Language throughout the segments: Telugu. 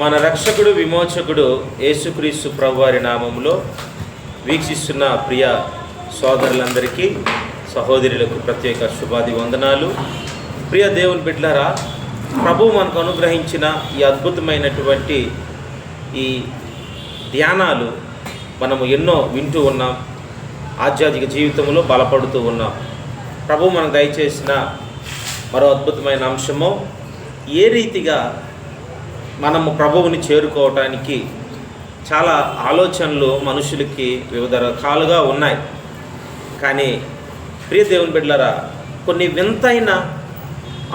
మన రక్షకుడు విమోచకుడు యేసుక్రీస్తు ప్రభువారి నామములో వీక్షిస్తున్న ప్రియ సోదరులందరికీ, సహోదరులకు ప్రత్యేక శుభాది వందనాలు. ప్రియ దేవుని బిడ్డలారా, ప్రభువు మనకు అనుగ్రహించిన ఈ అద్భుతమైనటువంటి ఈ ధ్యానాలు మనము ఎన్నో వింటూ ఉన్నాం. ఆధ్యాత్మిక జీవితంలో బలపడుతూ ఉన్నాం. ప్రభువు మనకు దయచేసిన మరో అద్భుతమైన అంశము, ఏ రీతిగా మనము ప్రభువుని చేరుకోవటానికి చాలా ఆలోచనలు మనుషులకి వివిధ రకాలుగా ఉన్నాయి. కానీ ప్రియ దేవుని బిడ్డలారా, కొన్ని వింతైన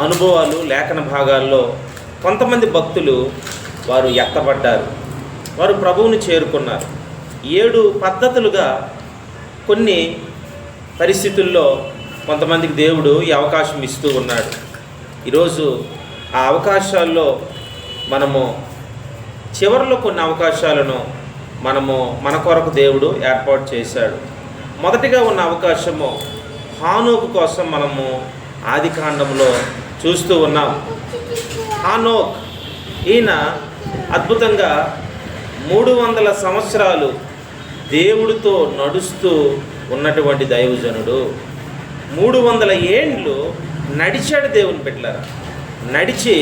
అనుభవాలు లేఖన భాగాల్లో కొంతమంది భక్తులు వారు ఎత్తబడ్డారు, వారు ప్రభువుని చేరుకున్నారు. 7 పద్ధతులుగా కొన్ని పరిస్థితుల్లో కొంతమందికి దేవుడు ఈ అవకాశం ఇస్తూ ఉన్నాడు. ఈరోజు ఆ అవకాశాల్లో మనము చివరిలో కొన్ని అవకాశాలను మన కొరకు దేవుడు ఏర్పాటు చేశాడు. మొదటిగా ఉన్న అవకాశము హానోకు కోసం మనము ఆదికాండంలో చూస్తూ ఉన్నాం. హానోక్ ఈయన అద్భుతంగా 300 సంవత్సరాలు దేవుడితో నడుస్తూ ఉన్నటువంటి దైవజనుడు. 300 ఏండ్లు నడిచాడు దేవుని బిడ్డలారా. నడిచి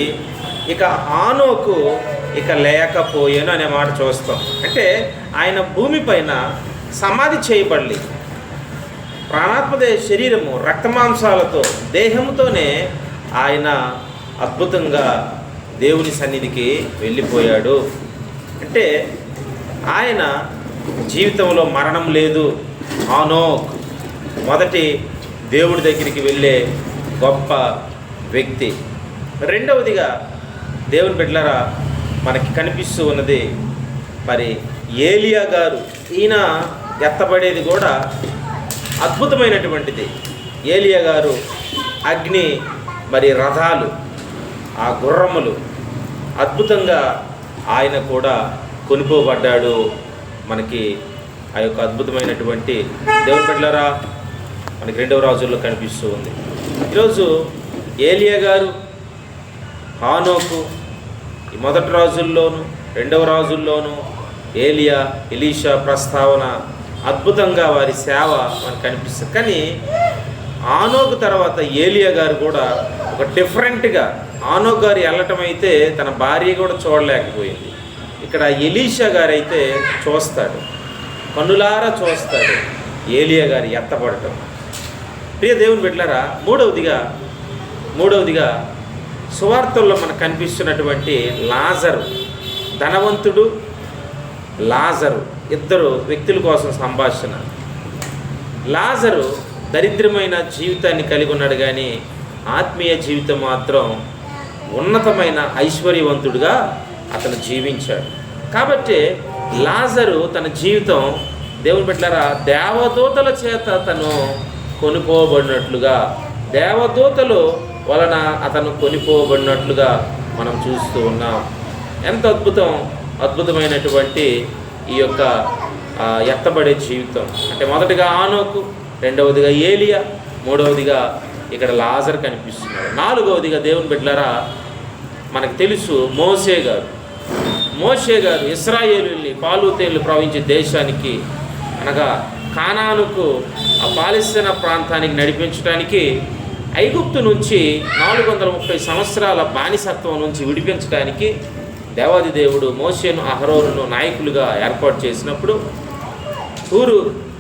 ఇక హానోకు ఇక లేకపోయాను అనే మాట చూస్తాం. అంటే ఆయన భూమిపైన సమాధి చేయబడలి, ప్రాణాత్మదే శరీరము రక్తమాంసాలతో దేహంతోనే ఆయన అద్భుతంగా దేవుని సన్నిధికి వెళ్ళిపోయాడు. అంటే ఆయన జీవితంలో మరణం లేదు. హానోక్ మొదటి దేవుడి దగ్గరికి వెళ్ళే గొప్ప వ్యక్తి. రెండవదిగా దేవుని బిడ్డలారా, మనకి కనిపిస్తూ ఉన్నది మరి ఏలియా గారు. ఈయన ఎత్తబడేది కూడా అద్భుతమైనటువంటిది. ఏలియా గారు అగ్ని మరి రథాలు, ఆ గుర్రములు అద్భుతంగా ఆయన కూడా కొనుక్కోబడ్డాడు. మనకి ఆ యొక్క అద్భుతమైనటువంటి దేవుని బిడ్డలారా మనకి 2వ రాజుల్లో కనిపిస్తూ ఉంది. ఈరోజు ఏలియా గారు, హానోకు ఈ మొదటి రాజుల్లోనూ 2వ రాజుల్లోనూ ఏలియా ఎలీషా ప్రస్తావన అద్భుతంగా వారి సేవ మనకు కనిపిస్తుంది. కానీ హానోకు తర్వాత ఏలియా గారు కూడా ఒక డిఫరెంట్గా, హానోకు గారు వెళ్ళటం అయితే తన భార్య కూడా చూడలేకపోయింది. ఇక్కడ ఎలీషా గారు అయితే చూస్తాడు, కన్నులారా చూస్తాడు ఏలియా గారు ఎత్తబడటం. ప్రియ దేవుని బిడ్డలారా, మూడవదిగా సువార్తల్లో మనకు కనిపిస్తున్నటువంటి లాజరు, ధనవంతుడు లాజరు, ఇద్దరు వ్యక్తుల కోసం సంభాషణ. లాజరు దరిద్రమైన జీవితాన్ని కలిగి ఉన్నాడు, కానీ ఆత్మీయ జీవితం మాత్రం ఉన్నతమైన ఐశ్వర్యవంతుడిగా అతను జీవించాడు. కాబట్టి లాజరు తన జీవితం దేవుని బిడ్డలారా దేవదూతల చేత తను కొనుక్కోబడినట్లుగా, దేవదూతలు వలన అతను కొనిపోబడినట్లుగా మనం చూస్తూ ఉన్నాం. ఎంత అద్భుతమైనటువంటి ఈ యొక్క ఎత్తబడే జీవితం. అంటే మొదటిగా హానోకు, రెండవదిగా ఏలియా, మూడవదిగా ఇక్కడ లాజర్ కనిపిస్తున్నాడు. నాలుగవదిగా దేవుని బిడ్డలారా మనకు తెలుసు మోషే గారు ఇశ్రాయేలుని పాలు తేళ్లు ప్రవహించే దేశానికి, అనగా కానానుకు, ఆ పాలస్తీనా ప్రాంతానికి నడిపించడానికి, ఐగుప్తు నుంచి 430 సంవత్సరాల బానిసత్వం నుంచి విడిపించడానికి దేవాది దేవుడు మోషేను అహరోనును నాయకులుగా ఏర్పాటు చేసినప్పుడు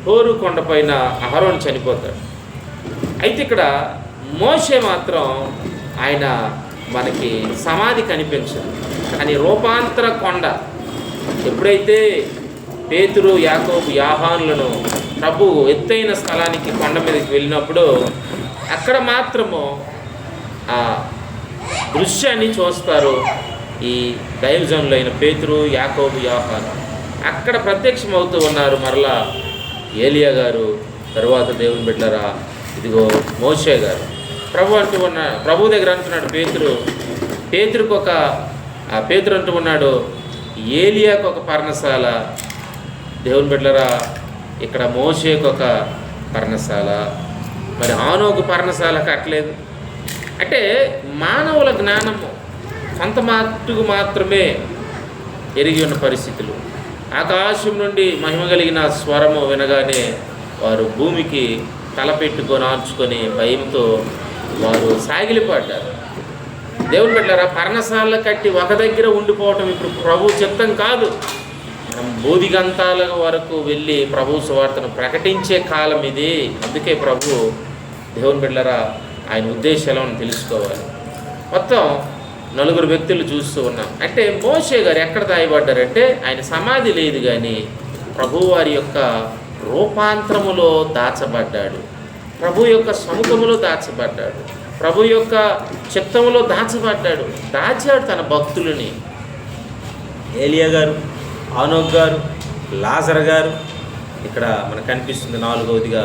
హోరు కొండపైన అహరోను చనిపోతాడు. అయితే ఇక్కడ మోషే మాత్రం ఆయన మనకి సమాధి కనిపించదు. కానీ రూపాంతర కొండ, ఎప్పుడైతే పేతురు, యాకోబు, యోహానులను ప్రభు ఎత్తైన స్థలానికి కొండ మీదకి వెళ్ళినప్పుడు అక్కడ మాత్రము ఆ దృశ్యాన్ని చూస్తారు. ఈ దైవజనులు అయిన పేతురు, యాకోబు, యోహాను అక్కడ ప్రత్యక్షమవుతూ ఉన్నారు. మరలా ఏలియా గారు, తరువాత దేవుని బిడ్డలారా ఇదిగో మోషే గారు. ప్రభు దగ్గర అంటున్నాడు పేతురు అంటూ ఉన్నాడు, ఏలియాకు ఒక పర్ణశాల, దేవుని బిడ్డలారా ఇక్కడ మోషేకు ఒక పర్ణశాల, మరి హానోకు పర్ణశాల కట్టలేదు. అంటే మానవుల జ్ఞానము కొంత మట్టుకు మాత్రమే ఎరిగి ఉన్న పరిస్థితులు. ఆకాశం నుండి మహిమ కలిగిన స్వరము వినగానే వారు భూమికి తలపెట్టుకొని ఆర్చుకొని భయంతో వారు సాగిలిపడ్డారు. దేవుని బిడ్డలారా, పర్ణశాల కట్టి ఒక దగ్గర ఉండిపోవటం ఇప్పుడు ప్రభు చిత్తం కాదు. మనం బోధిగంతాల వరకు వెళ్ళి ప్రభు సువార్తను ప్రకటించే కాలం ఇది. అందుకే ప్రభు, దేవుని బిడ్డలారా, ఆయన ఉద్దేశాలను తెలుసుకోవాలి. మొత్తం 4 వ్యక్తులు చూస్తూ ఉన్నాం. అంటే మోషే గారు ఎక్కడ దాయబడ్డారంటే ఆయన సమాధి లేదు, కానీ ప్రభు వారి యొక్క రూపాంతరములో దాచబడ్డాడు, ప్రభు యొక్క సముఖములో దాచబడ్డాడు, ప్రభు యొక్క చిత్తములో దాచబడ్డాడు. దాచాడు తన భక్తులని. ఏలియా గారు, ఆనోక్ గారు, లాజర్ గారు ఇక్కడ మనకు కనిపిస్తుంది. 4వదిగా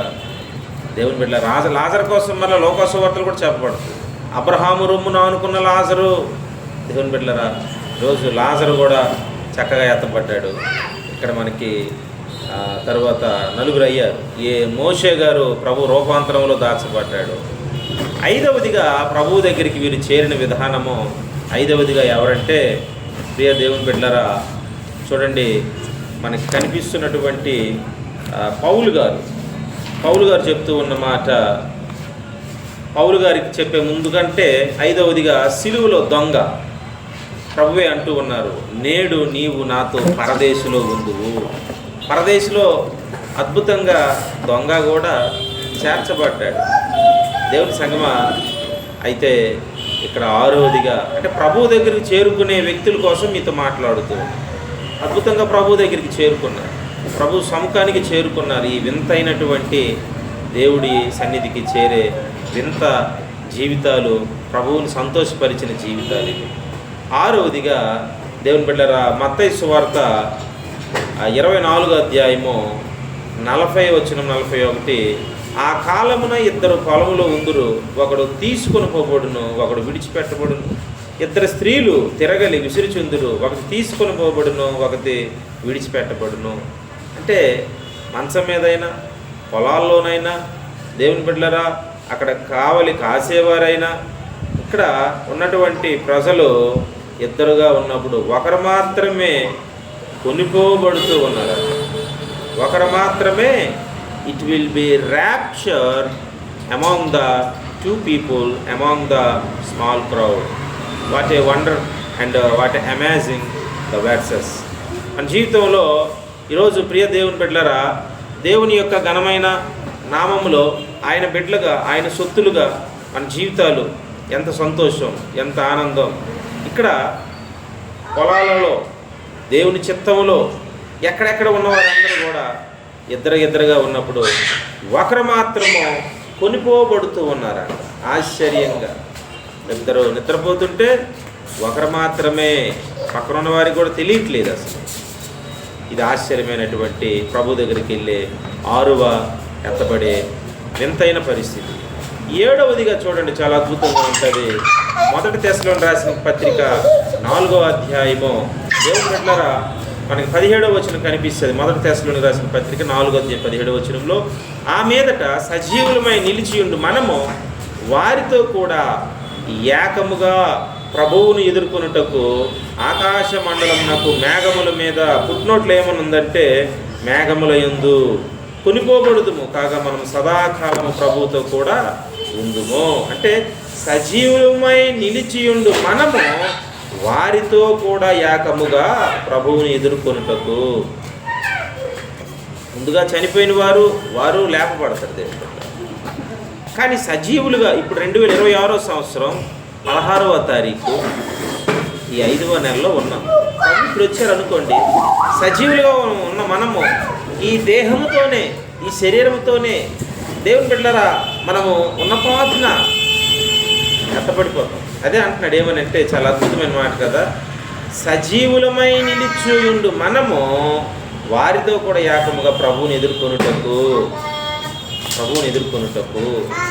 దేవుని బిడ్డ లాజర్ కోసం మళ్ళీ లోకసువార్తలు కూడా చెప్పబడుతుంది. అబ్రహాము రొమ్మున ఆనుకున్న లాజరు, దేవుని బిడ్డలారా, ఈరోజు లాజరు కూడా చక్కగా ఎత్తబడ్డాడు. ఇక్కడ మనకి తర్వాత 4 అయ్యారు. మోషే గారు ప్రభు రూపాంతరంలో దాచబడ్డాడు. 5వదిగా ప్రభు దగ్గరికి వీరు చేరిన విధానము. 5వదిగా ఎవరంటే, ప్రియ దేవుని బిడ్డలారా, చూడండి మనకి కనిపిస్తున్నటువంటి పౌలు గారు చెప్తూ ఉన్న మాట, పౌలు గారికి చెప్పే ముందు కంటే 5వదిగా సిలువలో దొంగ ప్రభువే అంటూ ఉన్నారు, నేడు నీవు నాతో పరదేశులో ఉందువు. పరదేశులో అద్భుతంగా దొంగ కూడా చేర్చబడ్డాడు. దేవుని సంగమా, అయితే ఇక్కడ 6వదిగా అంటే ప్రభు దగ్గరికి చేరుకునే వ్యక్తుల కోసం మీతో మాట్లాడుతూ అద్భుతంగా ప్రభు దగ్గరికి చేరుకున్నారు, ప్రభు సముఖానికి చేరుకున్నారు. ఈ వింతైనటువంటి దేవుడి సన్నిధికి చేరే వింత జీవితాలు, ప్రభువుని సంతోషపరిచిన జీవితాలు ఇవి. 6వదిగా దేవుని బిడ్డలారా, మత్తయి సువార్త 24వ అధ్యాయము 40-41, ఆ కాలమున 2 పొలములో ఉందురు, ఒకడు తీసుకొని పోబడును, ఒకడు విడిచిపెట్టబడును. 2 స్త్రీలు తిరగలి విసిరిచుందురు, ఒకటి తీసుకొని పోబడును, ఒకటి విడిచిపెట్టబడును. అంటే మంచం మీదైనా, పొలాల్లోనైనా, దేవుని బిడ్డలారా, అక్కడ కావలి కాసేవారైనా, ఇక్కడ ఉన్నటువంటి ప్రజలు 2గా ఉన్నప్పుడు ఒకరు మాత్రమే కొనిపోబడుతూ ఉన్నారు. ఒకరు మాత్రమే it will be rapture among the 2 people among the small crowd. What a wonder and what a amazing the versus. మన జీవితంలో ఈరోజు ప్రియ దేవుని బిడ్డలారా, దేవుని యొక్క ఘనమైన నామములో ఆయన బిడ్డలుగా, ఆయన సొత్తులుగా మన జీవితాలు ఎంత సంతోషం, ఎంత ఆనందం. ఇక్కడ పొలాలలో, దేవుని చిత్తములో ఎక్కడెక్కడ ఉన్నవారందరూ కూడా ఇద్దరుగా ఉన్నప్పుడు ఒకరు మాత్రము కొనిపోబడుతూ ఉన్నారంట. ఆశ్చర్యంగా 2 నిద్రపోతుంటే ఒకరు మాత్రమే, పక్కన ఉన్న వారికి కూడా తెలియట్లేదు అసలు. ఇది ఆశ్చర్యమైనటువంటి ప్రభు దగ్గరికి వెళ్ళే 6వ ఎత్తబడే వింతైన పరిస్థితి. 7వదిగా చూడండి, చాలా అద్భుతంగా ఉంటుంది. 1 తెస్సలోనికీయులకు రాసిన పత్రిక 4వ అధ్యాయము. దేవుని బిడ్డలారా, మనకి 17వ వచనం కనిపిస్తుంది. 1 తెస్సలోనికీయులకు రాసిన పత్రిక 4వ అధ్యాయం 17వ వచనంలో, ఆ మీదట సజీవులమై నిలిచియుండు మనము వారితో కూడా ఏకముగా ప్రభువును ఎదుర్కొనుటకు ఆకాశ మండలమునకు మేఘముల మీద, పుట్నోట్లు ఏమనుందంటే మేఘముల యందు కొనిపోబడుదుము, కాగా మనం సదాకాలము ప్రభువుతో కూడా ఉందుము. అంటే సజీవులమై నిలిచియుండు మనము వారితో కూడా ఏకముగా ప్రభువుని ఎదుర్కొనుటకు. ముందుగా చనిపోయిన వారు లేపబడతారు దేవుడు, కానీ సజీవులుగా ఇప్పుడు 2026వ సంవత్సరం 16వ తారీఖు ఈ 5వ నెలలో ఉన్నాం. ఇప్పుడు వచ్చారనుకోండి, సజీవులుగా ఉన్న మనము ఈ దేహముతోనే, ఈ శరీరంతోనే దేవుని బిడ్డలారా మనము ఉన్న పాటున ఎత్తపడిపోతాం. అదే అంటున్నాడు. ఏమనంటే చాలా అద్భుతమైన మాట కదా, సజీవులమై నిలిచియుండు మనము వారితో కూడా ఏకముగా ప్రభువుని ఎదుర్కొనుటకు.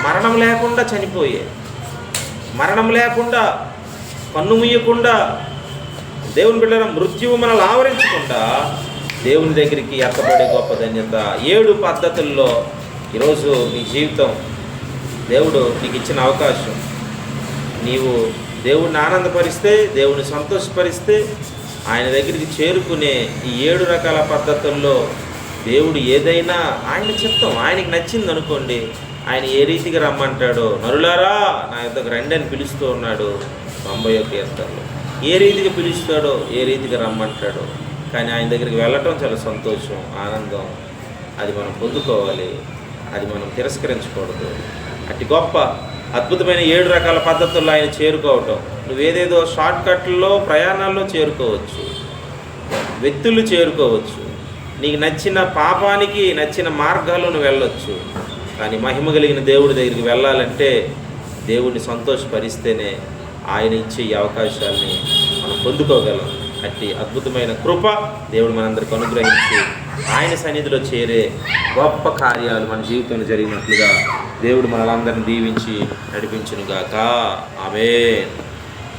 మరణం లేకుండా చనిపోయే, మరణం లేకుండా, కన్ను ముయ్యకుండా, దేవుని బిడ్డల మృత్యువు మనల్ని ఆవరించకుండా దేవుని దగ్గరికి ఎత్తబడే గొప్ప ధన్యత. 7 పద్ధతుల్లో ఈరోజు నీ జీవితం, దేవుడు నీకు ఇచ్చిన అవకాశం. నీవు దేవుడిని ఆనందపరిస్తే, దేవుడిని సంతోషపరిస్తే, ఆయన దగ్గరికి చేరుకునే ఈ 7 రకాల పద్ధతుల్లో దేవుడు ఏదైనా ఆయన చిత్తం, ఆయనకి నచ్చింది అనుకోండి, ఆయన ఏ రీతిగా రమ్మంటాడో, నరులారా నా యొద్దకు రండి అని పిలుస్తూ ఉన్నాడు 91 కీర్తనలో. ఏ రీతిగా పిలుస్తాడో, ఏ రీతిగా రమ్మంటాడో, కానీ ఆయన దగ్గరికి వెళ్ళటం చాలా సంతోషం, ఆనందం. అది మనం పొందుకోవాలి, అది మనం తిరస్కరించకూడదు. అట్టి గొప్ప అద్భుతమైన 7 రకాల పద్ధతుల్లో ఆయన చేరుకోవటం. నువ్వేదేదో షార్ట్కట్లో ప్రయాణాల్లో చేరుకోవచ్చు, వ్యక్తులు చేరుకోవచ్చు, నీకు నచ్చిన పాపానికి నచ్చిన మార్గాల్లో నువ్వు వెళ్ళొచ్చు. కానీ మహిమ కలిగిన దేవుడి దగ్గరికి వెళ్ళాలంటే దేవుడిని సంతోషపరిస్తేనే ఆయన ఇచ్చే ఈ అవకాశాలని మనం పొందుకోగలం. అట్టి అద్భుతమైన కృప దేవుడు మనందరికి అనుగ్రహించి ఆయన సన్నిధిలో చేరే గొప్ప కార్యాలు మన జీవితంలో జరిగినట్లుగా దేవుడు మనలందరిని దీవించి నడిపించునుగాక. ఆమేన్.